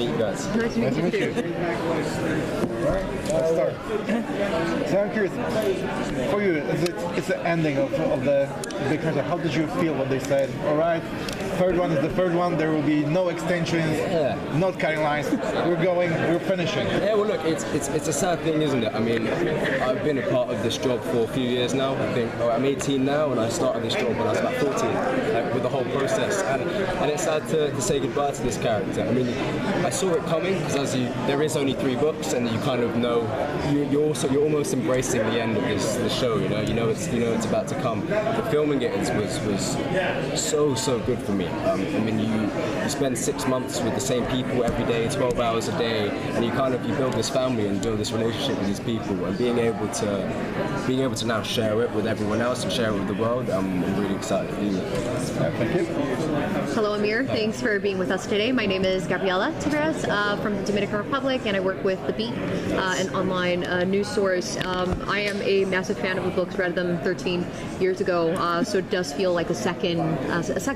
You guys. Nice to meet you. Alright, let's start. So I'm curious, for you, it's the ending of the big concert. How did you feel when they said, alright, third one is the third one, there will be no extensions, not cutting lines, we're finishing? Yeah, well look, it's a sad thing, isn't it? I mean, I've been a part of this job for a few years now. I think I'm 18 now, and I started this job when I was about 14, like, with the whole process. And it's sad to say goodbye to this character. I mean, I saw it coming because there is only 3 books, and you kind of know you're almost embracing the end of this show. You know it's about to come. The filming it was so good for me. I mean, you spend 6 months with the same people every day, 12 hours a day, and you build this family and build this relationship with these people, and being able to now share it with everyone else and share it with the world. I'm really excited to do it. Thank you. Hello, Amir. Thanks for being with us today. My name is Gabriela Tavares from the Dominican Republic, and I work with The Beat, an online news source. I am a massive fan of the books, read them 13 years ago, so it does feel like a second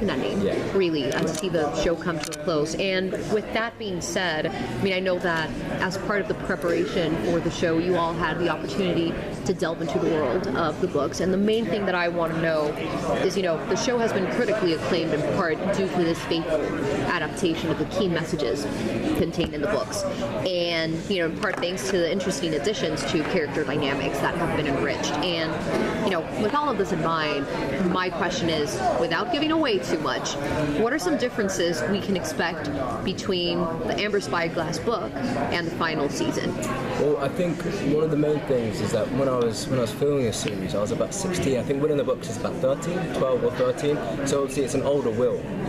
ending, really, to see the show come to a close. And with that being said, I mean, I know that as part of the preparation for the show, you all had the opportunity to delve into the world of the books. And the main thing that I want to know is, the show has been critically acclaimed in part due to this faithful adaptation of the key messages contained in the books. And, in part thanks to the interesting additions to character dynamics that have been enriched. And, with all of this in mind, my question is, without giving away too much, what are some differences we can expect between the Amber Spyglass book and the final season? Well, I think one of the main things is that when I was filming this series, I was about 16. I think Will in the books is about 13, 12 or 13. So obviously it's an older Will, and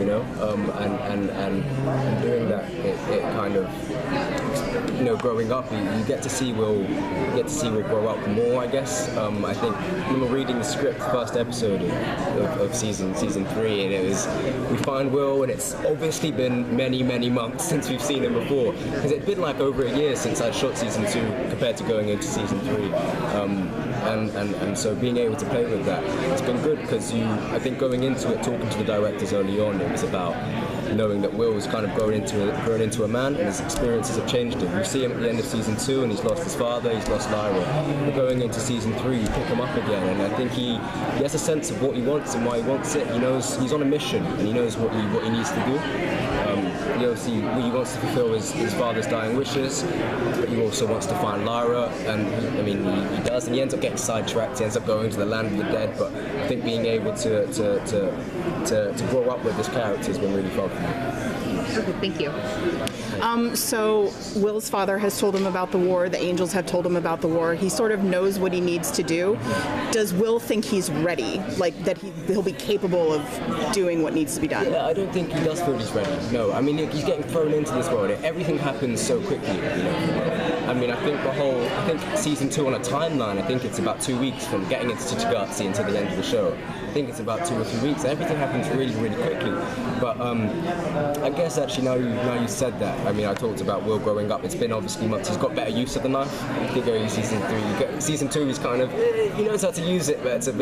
doing that, it kind of, growing up, you get to see Will grow up more, I guess. I think I remember reading the script, first episode of season 3, and we find Will, and it's obviously been many months since we've seen him before, because it's been like over a year since I shot season 2 compared to going into season 3. And so being able to play with that, it's been good, because I think going into it, talking to the directors early on, it was about knowing that Will was kind of grown into a man, and his experiences have changed him. You see him at the end of season 2, and he's lost his father, he's lost Lyra. But going into season 3, you pick him up again, and I think he has a sense of what he wants and why he wants it. He knows he's on a mission, and he knows what he needs to do. He wants to fulfill his father's dying wishes, but he also wants to find Lyra, and he does, and he ends up getting sidetracked. He ends up going to the land of the dead. But I think being able to grow up with this character has been really fun for me. Perfect, thank you. So Will's father has told him about the war. The angels have told him about the war. He sort of knows what he needs to do. Does Will think he's ready, like that he'll be capable of doing what needs to be done? Yeah, I don't think he does feel he's ready. No, I mean, he's getting thrown into this world. Everything happens so quickly. I mean, I think season 2 on a timeline, I think it's about 2 weeks from getting into Chichigatsi until the end of the show. I think it's about 2 or 3 weeks. Everything happens really quickly. But I guess actually now you said that, I mean, I talked about Will growing up. It's been obviously months. He's got better use of the knife. I think going season 3. Season 2 is kind of, he knows how to use it, but he's a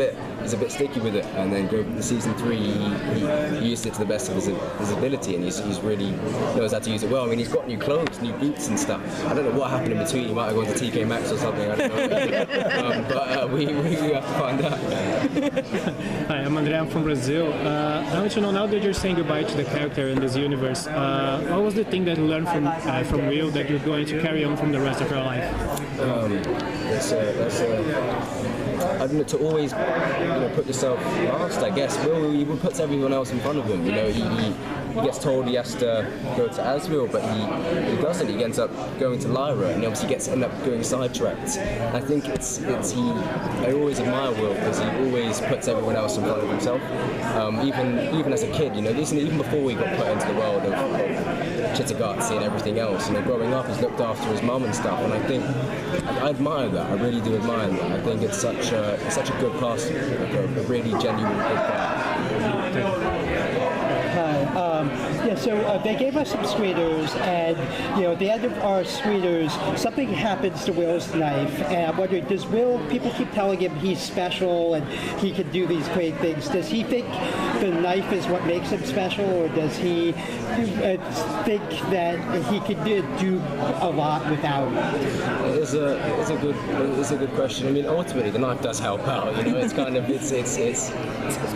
bit sticky with it. And then season 3, he used it to the best of his ability, and he's really knows how to use it well. I mean, he's got new clothes, new boots and stuff. I don't know what happened in between. He might have gone to TK Maxx or something. I don't know. But we have to find out. Hi, I'm Andrea. I'm from Brazil. I want to know, now that you're saying goodbye to the character in this universe, what was the thing that you learned from Will that you're going to carry on from the rest of your life? I don't know, to always put yourself last, I guess. Will puts everyone else in front of him. He gets told he has to go to Asriel, but he doesn't. He ends up going to Lyra, and he obviously ends up going sidetracked. I think I always admire Will because he always puts everyone else in front of himself. Even as a kid, even before we got put into the world of Chichigatsi and everything else, growing up, he's looked after his mum and stuff, and I think I admire that. I really do admire that. I think it's such a good cast, a really genuine good part. Hi, They gave us some sweeters, and at the end of our sweeters, something happens to Will's knife, and I'm wondering, does Will? People keep telling him he's special and he can do these great things. Does he think the knife is what makes him special, or does he think that he could do a lot without it? It's a good question. I mean, ultimately, the knife does help out. It's kind of it's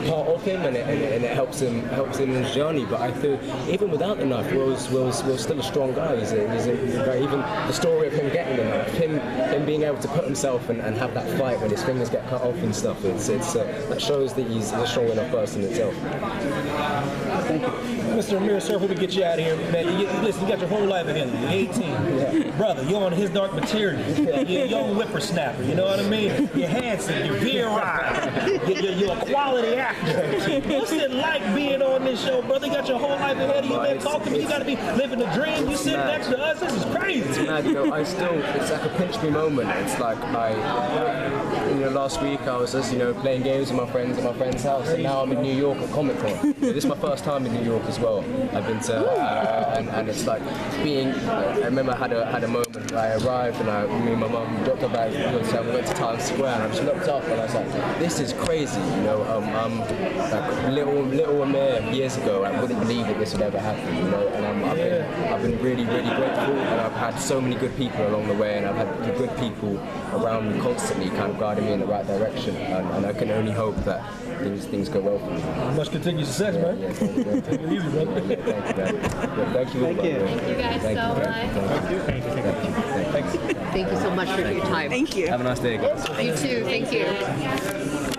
part of him, and it helps him in his journey. But I feel even without the knife, Will's still a strong guy. Even the story of him getting the knife, him being able to put himself and have that fight when his fingers get cut off and stuff. That shows that he's a strong enough person himself. Thank you. Mr. Amir, sir, we get you out of here, man. Listen, you got your whole life ahead of you. You're 18. Yeah. Brother, you're on his dark material. You're a young whippersnapper, you know what I mean? You're handsome, you're virile. You're a quality actor. What's it like being on this show, brother? You got your whole life ahead of you, man. Talk to me. You got to be living the dream. You sitting next to us. This is crazy. It's mad, it's like a pinch me moment. It's like last week I was just, playing games with my friends at my friend's house, and now I'm in New York at Comic Con. This is my first time in New York as well. I've been to, and it's like I remember I had a moment where I arrived and me and my mum dropped our bags and we went to Times Square, and I just looked up and I was like, this is crazy, like little Amir years ago, I wouldn't believe that this would ever happen, and I've been really, really grateful, and I've had so many good people along the way, and I've had the good people around me constantly kind of guiding me in the right direction, and I can only hope that things go well for me. Much continued success, man. Yeah, take it easy, brother. Thank you. Thank you guys so much. Thank you so much for your time. Thank you. Have a nice day, guys. You too. Thank you.